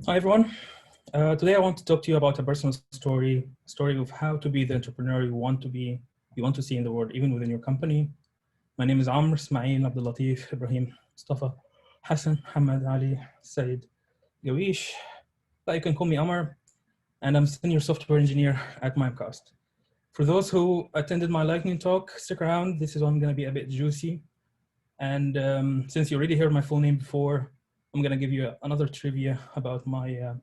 Hi everyone. Today I want to talk to you about a personal story, a story of how to be the entrepreneur you want to be, you want to see in the world, even within your company. My name is Amr, Ismail, Abdul Latif, Ibrahim, Mustafa, Hassan, Hamad, Ali, Said, Gawish. But you can call me Amr, and I'm senior software engineer at Mimecast. For those who attended my lightning talk, stick around. This is one going to be a bit juicy. And since you already heard my full name before, I'm going to give you another trivia about my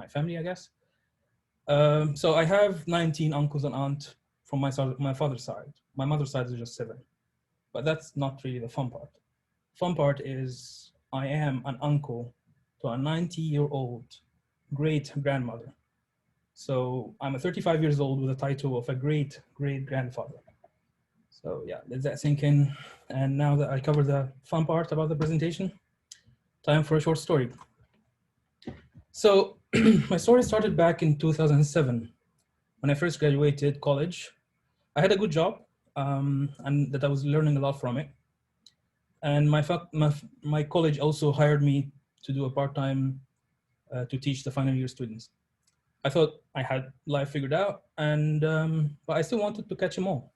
family, I guess. So I have 19 uncles and aunts from my father's side. My mother's side is just 7. But that's not really the fun part. Fun part is I am an uncle to a 90-year-old great-grandmother. So I'm a 35 years old with the title of a great-great-grandfather. So yeah, let that sink in. And now that I covered the fun part about the presentation, time for a short story. So my story started back in 2007 when I first graduated college. I had a good job and that I was learning a lot from it. And my college also hired me to do a part-time to teach the final year students. I thought I had life figured out, but I still wanted to catch them all.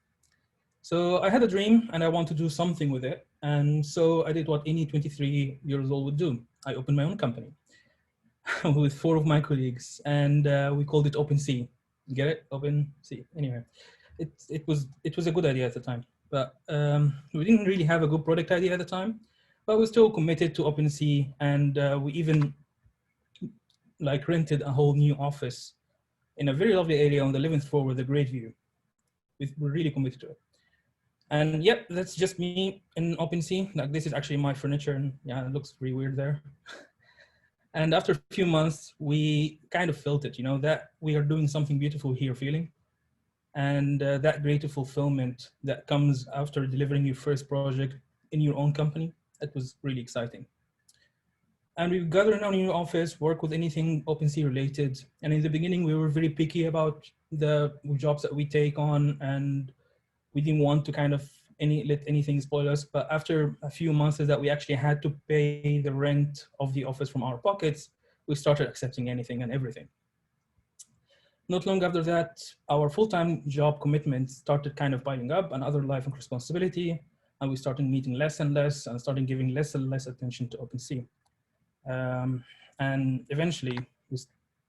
So I had a dream and I wanted to do something with it. And so I did what any 23 years old would do. I opened my own company with 4 of my colleagues, and we called it OpenSea. Get it? OpenSea. Anyway, it was a good idea at the time, but we didn't really have a good product idea at the time. But we still committed to OpenSea, and we even rented a whole new office in a very lovely area on the 11th floor with a great view. We're really committed to it. And yep, that's just me in OpenSea. Like, this is actually my furniture, and yeah, it looks pretty weird there. And after a few months, we kind of felt it, that we are doing something beautiful here feeling. And that greater fulfillment that comes after delivering your first project in your own company, that was really exciting. And we gathered in our new office, work with anything OpenSea related. And in the beginning, we were very picky about the jobs that we take on, and we didn't want to kind of let anything spoil us. But after a few months that we actually had to pay the rent of the office from our pockets, we started accepting anything and everything. Not long after that, our full-time job commitments started kind of piling up, and other life and responsibility, and we started meeting less and less and started giving less and less attention to OpenSea. And eventually,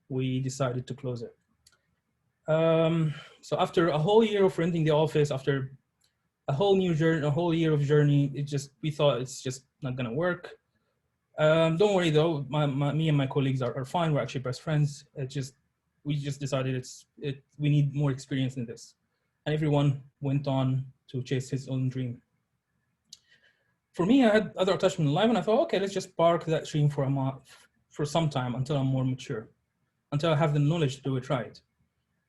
we decided to close it. So after a whole year of renting the office, after a whole year of journey, we thought it's just not gonna work. Don't worry though, me and my colleagues are fine. We're actually best friends. We just decided we need more experience in this. And everyone went on to chase his own dream. For me, I had other attachment in life, and I thought, okay, let's just park that dream for some time until I'm more mature, until I have the knowledge to do it right.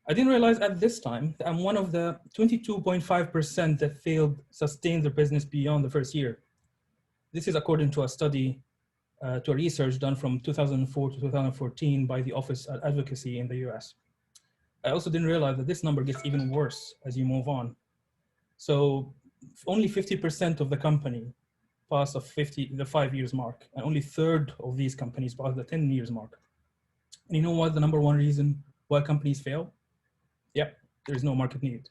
I didn't realize at this time that I'm one of the 22.5% that sustained their business beyond the first year. This is according to a study, to a research done from 2004 to 2014 by the Office of Advocacy in the US. I also didn't realize that this number gets even worse as you move on. So only 50% of the company pass the 5 years mark, and only 1/3 of these companies pass the 10 years mark. And you know what the number one reason why companies fail? Yep, there's no market need.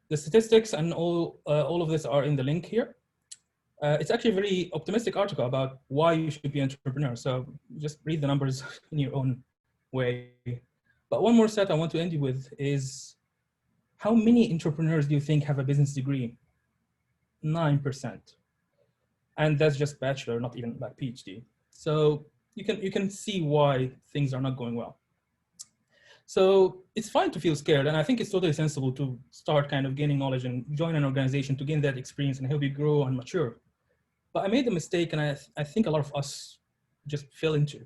The statistics and all of this are in the link here. It's actually a very optimistic article about why you should be an entrepreneur. So just read the numbers in your own way. But one more set I want to end you with is, how many entrepreneurs do you think have a business degree? 9%. And that's just bachelor, not even like PhD. So you can see why things are not going well. So it's fine to feel scared, and I think it's totally sensible to start kind of gaining knowledge and join an organization to gain that experience and help you grow and mature. But I made a mistake, and I think a lot of us just fell into.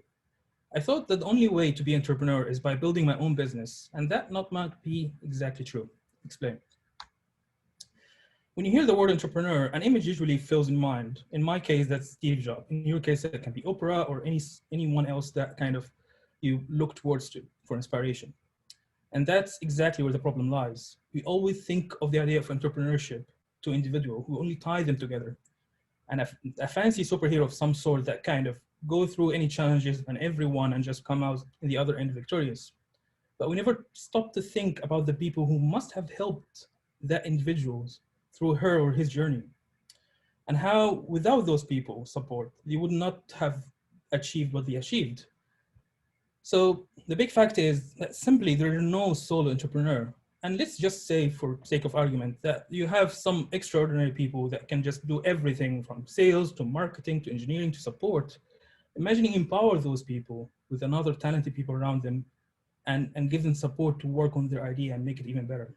I thought that the only way to be an entrepreneur is by building my own business, and that might be exactly true. Explain. When you hear the word entrepreneur, an image usually fills in mind. In my case, that's Steve Jobs. In your case, it can be Oprah or anyone else that kind of you look towards for inspiration. And that's exactly where the problem lies. We always think of the idea of entrepreneurship to individual who only tie them together, and a fancy superhero of some sort that kind of go through any challenges and everyone and just come out in the other end victorious. But we never stop to think about the people who must have helped that individuals through her or his journey, and how without those people support, they would not have achieved what they achieved. So the big fact is that simply there are no solo entrepreneur. And let's just say, for sake of argument, that you have some extraordinary people that can just do everything from sales to marketing to engineering to support. Imagining empower those people with another talented people around them and give them support to work on their idea and make it even better.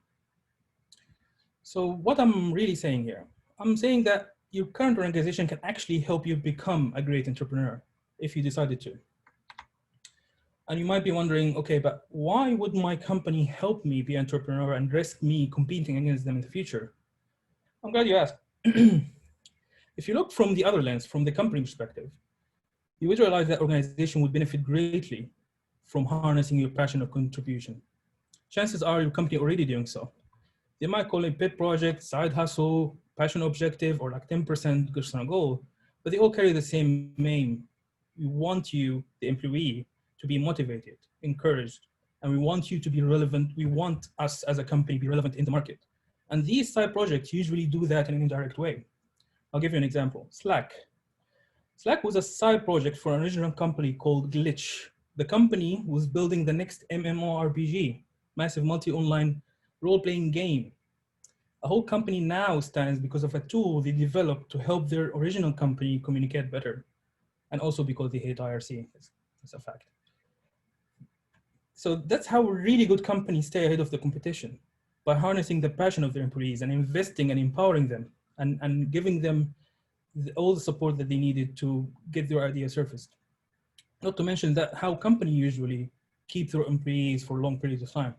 So what I'm really saying here, I'm saying that your current organization can actually help you become a great entrepreneur if you decided to. And you might be wondering, okay, but why would my company help me be an entrepreneur and risk me competing against them in the future? I'm glad you asked. If you look from the other lens, from the company perspective, you would realize that organization would benefit greatly from harnessing your passion of contribution. Chances are your company already doing so. They might call it pet project, side hustle, passion objective, or like 10% personal goal, but they all carry the same aim. We want you, the employee, to be motivated, encouraged, and we want you to be relevant. We want us as a company to be relevant in the market. And these side projects usually do that in an indirect way. I'll give you an example. Slack. Slack was a side project for an original company called Glitch. The company was building the next MMORPG, massive multi-online role-playing game. A whole company now stands because of a tool they developed to help their original company communicate better. And also because they hate IRC, it's a fact. So that's how really good companies stay ahead of the competition, by harnessing the passion of their employees and investing and empowering them and giving them all the support that they needed to get their idea surfaced. Not to mention that how companies usually keep their employees for long periods of time.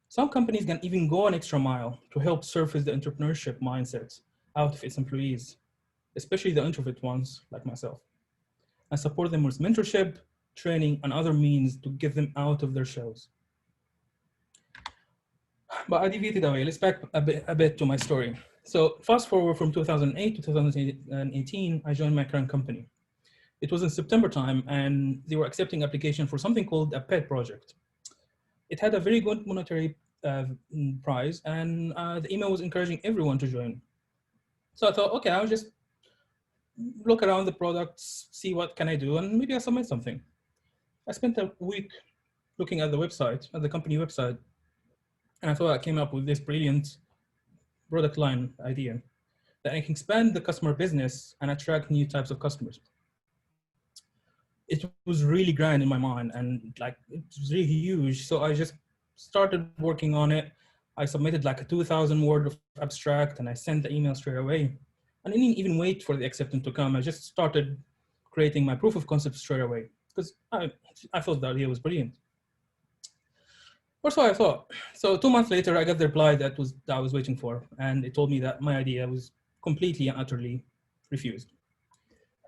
Some companies can even go an extra mile to help surface the entrepreneurship mindset out of its employees, especially the introvert ones like myself, and support them with mentorship, training, and other means to get them out of their shells. But I deviated away. Let's back a bit to my story. So fast forward from 2008 to 2018, I joined my current company. It was in September time, and they were accepting application for something called a pet project. It had a very good monetary prize, and the email was encouraging everyone to join. So I thought, okay, I'll just look around the products, see what can I do, and maybe I'll submit something. I spent a week looking at the website, at the company website, and I thought I came up with this brilliant product line idea that I can expand the customer business and attract new types of customers. It was really grand in my mind, and like it was really huge. So I just started working on it. I submitted like a 2,000 word of abstract, and I sent the email straight away. And I didn't even wait for the acceptance to come. I just started creating my proof of concept straight away because I thought the idea was brilliant. Or so I thought. So 2 months later, I got the reply that I was waiting for, and it told me that my idea was completely and utterly refused.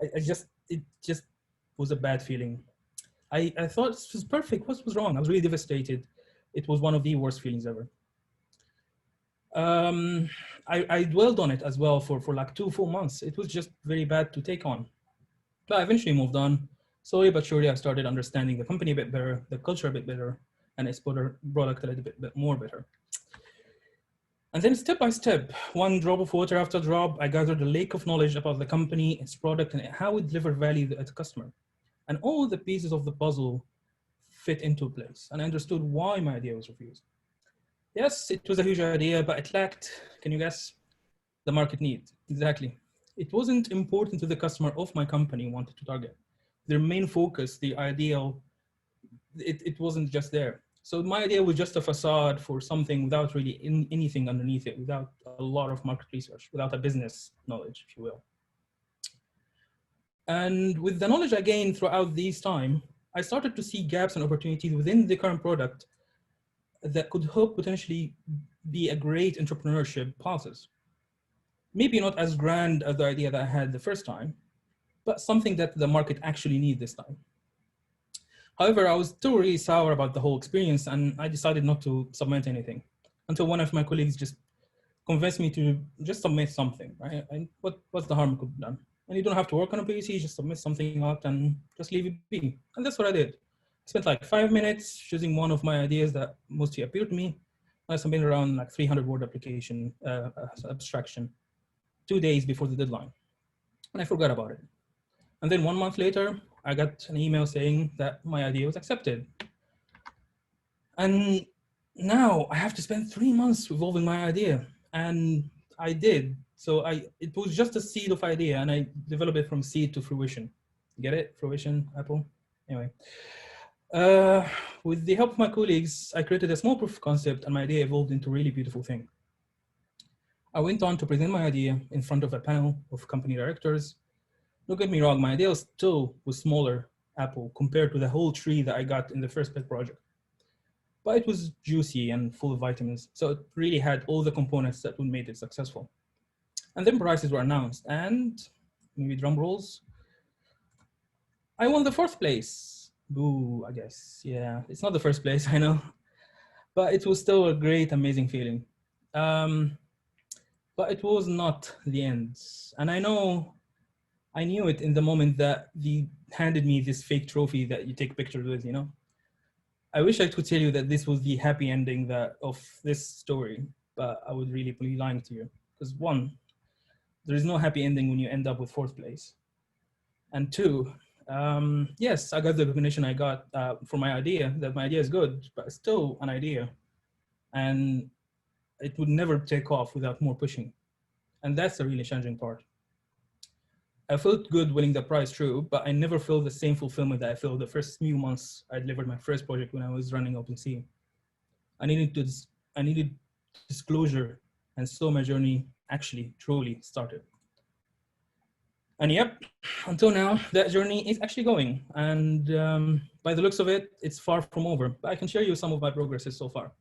It just was a bad feeling. I thought this was perfect. What was wrong? I was really devastated. It was one of the worst feelings ever. I dwelled on it as well for like 2 full months. It was just very bad to take on. But I eventually moved on. Slowly but surely, I started understanding the company a bit better, the culture a bit better, and its product a little bit more better. And then step by step, one drop of water after drop, I gathered a lake of knowledge about the company, its product, and how it delivered value to its customer. And all the pieces of the puzzle fit into place, and I understood why my idea was refused. Yes, it was a huge idea, but it lacked, can you guess? The market need, exactly. It wasn't important to the customer of my company wanted to target. Their main focus, the ideal, it wasn't just there. So my idea was just a facade for something without really anything underneath it, without a lot of market research, without a business knowledge, if you will. And with the knowledge I gained throughout this time, I started to see gaps and opportunities within the current product that could help potentially be a great entrepreneurship process. Maybe not as grand as the idea that I had the first time, but something that the market actually needs this time. However, I was still really sour about the whole experience, and I decided not to submit anything until one of my colleagues just convinced me to just submit something, right? And what's the harm could be done? And you don't have to work on a PC, just submit something out and just leave it be. And that's what I did. I spent like 5 minutes choosing one of my ideas that mostly appealed to me. I submitted around like 300 word application abstraction 2 days before the deadline. And I forgot about it. And then 1 month later, I got an email saying that my idea was accepted. And now I have to spend 3 months evolving my idea. And I did. So it was just a seed of idea, and I developed it from seed to fruition. Get it? Fruition, Apple? Anyway. Uh, with the help of my colleagues, I created a small proof of concept, and my idea evolved into a really beautiful thing. I went on to present my idea in front of a panel of company directors. Don't get me wrong, my idea still was smaller, Apple, compared to the whole tree that I got in the first pet project. But it was juicy and full of vitamins, so it really had all the components that would make it successful. And then prices were announced, and maybe drum rolls, I won the fourth place. Boo, I guess. Yeah, it's not the first place, I know, but it was still a great, amazing feeling. But it was not the end. And I knew it in the moment that they handed me this fake trophy that you take pictures with, you know? I wish I could tell you that this was the happy ending of this story, but I would really be lying to you. Because one, there is no happy ending when you end up with fourth place. And two, yes, I got the recognition I got for my idea, that my idea is good, but it's still an idea. And it would never take off without more pushing. And that's the really challenging part. I felt good winning the prize, true, but I never felt the same fulfillment that I felt the first few months I delivered my first project when I was running OpenSea. I needed disclosure, and so my journey actually truly started. And yep, until now, that journey is actually going. And by the looks of it, it's far from over, but I can share you some of my progresses so far.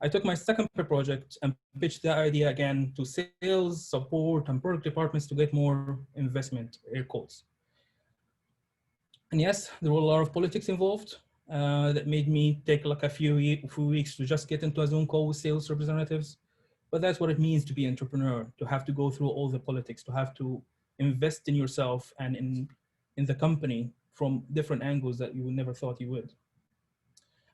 I took my second project and pitched the idea again to sales, support, and product departments to get more investment, air quotes. And yes, there were a lot of politics involved that made me take like a few weeks to just get into a Zoom call with sales representatives. But that's what it means to be an entrepreneur, to have to go through all the politics, to have to invest in yourself and in the company from different angles that you never thought you would.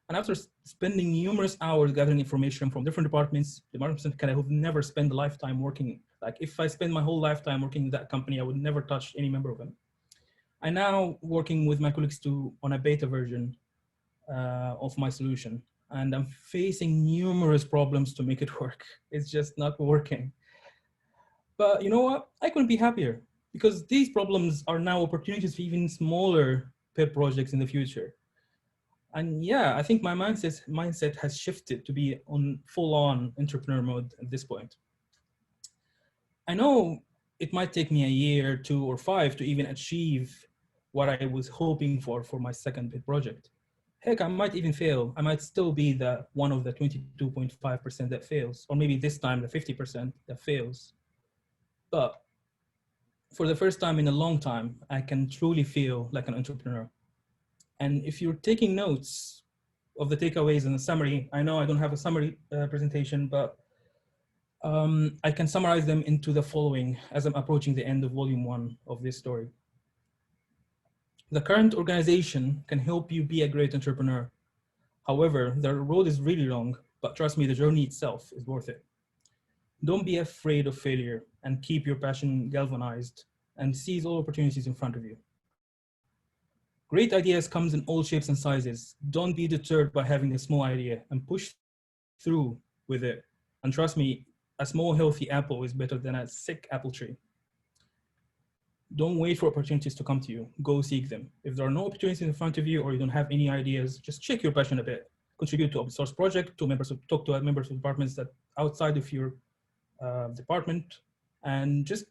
And after spending numerous hours gathering information from different departments can I have never spent a lifetime working. Like if I spend my whole lifetime working in that company, I would never touch any member of them. I'm now working with my colleagues on a beta version of my solution. And I'm facing numerous problems to make it work. It's just not working. But you know what? I couldn't be happier because these problems are now opportunities for even smaller pet projects in the future. And yeah, I think my mindset has shifted to be on full-on entrepreneur mode at this point. I know it might take me a year, 2 or 5 to even achieve what I was hoping for my second big project. Heck, I might even fail. I might still be the one of the 22.5% that fails, or maybe this time the 50% that fails. But for the first time in a long time, I can truly feel like an entrepreneur. And if you're taking notes of the takeaways and the summary, I know I don't have a summary presentation, but I can summarize them into the following as I'm approaching the end of volume 1 of this story. The current organization can help you be a great entrepreneur. However, the road is really long, but trust me, the journey itself is worth it. Don't be afraid of failure and keep your passion galvanized and seize all opportunities in front of you. Great ideas comes in all shapes and sizes. Don't be deterred by having a small idea and push through with it. And trust me, a small healthy apple is better than a sick apple tree. Don't wait for opportunities to come to you. Go seek them. If there are no opportunities in front of you or you don't have any ideas, just check your passion a bit. Contribute to open source project, talk to members of departments that outside of your department, and just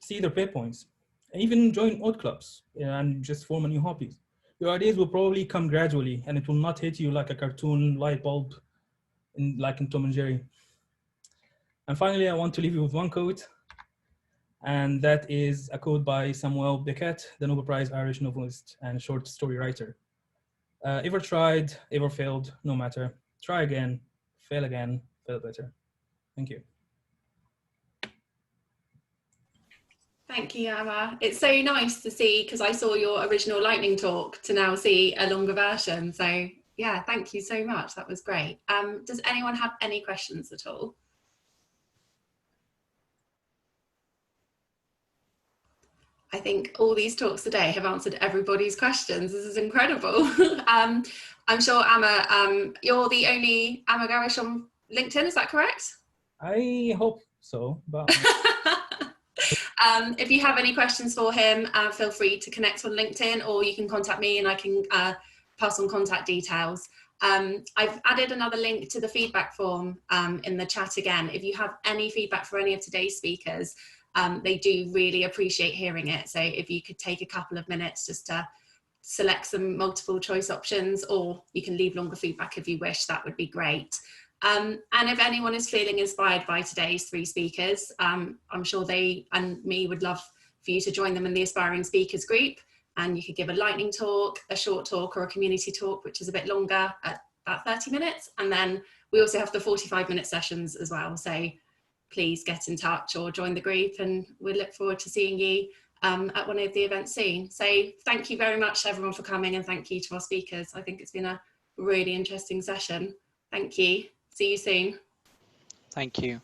see their pain points. And even join odd clubs and just form a new hobbies. Your ideas will probably come gradually and it will not hit you like a cartoon light bulb like in Tom and Jerry. And finally, I want to leave you with one quote. And that is a quote by Samuel Beckett, the Nobel Prize Irish novelist and short story writer. Ever tried, ever failed, no matter. Try again, fail better. Thank you. Thank you, Amr. It's so nice to see, because I saw your original lightning talk, to now see a longer version. So yeah, thank you so much. That was great. Does anyone have any questions at all? I think all these talks today have answered everybody's questions. This is incredible. I'm sure, Amr, you're the only Amr Gawish on LinkedIn, is that correct? I hope so, but if you have any questions for him, feel free to connect on LinkedIn, or you can contact me and I can pass on contact details. I've added another link to the feedback form in the chat again. If you have any feedback for any of today's speakers, they do really appreciate hearing it. So if you could take a couple of minutes just to select some multiple choice options, or you can leave longer feedback if you wish, that would be great. And if anyone is feeling inspired by today's three speakers, I'm sure they and me would love for you to join them in the Aspiring Speakers group, and you could give a lightning talk, a short talk, or a community talk, which is a bit longer at about 30 minutes. And then we also have the 45-minute sessions as well. So please get in touch or join the group, and we look forward to seeing you at one of the events soon. So thank you very much everyone for coming, and thank you to our speakers. I think it's been a really interesting session. Thank you. See you soon. Thank you.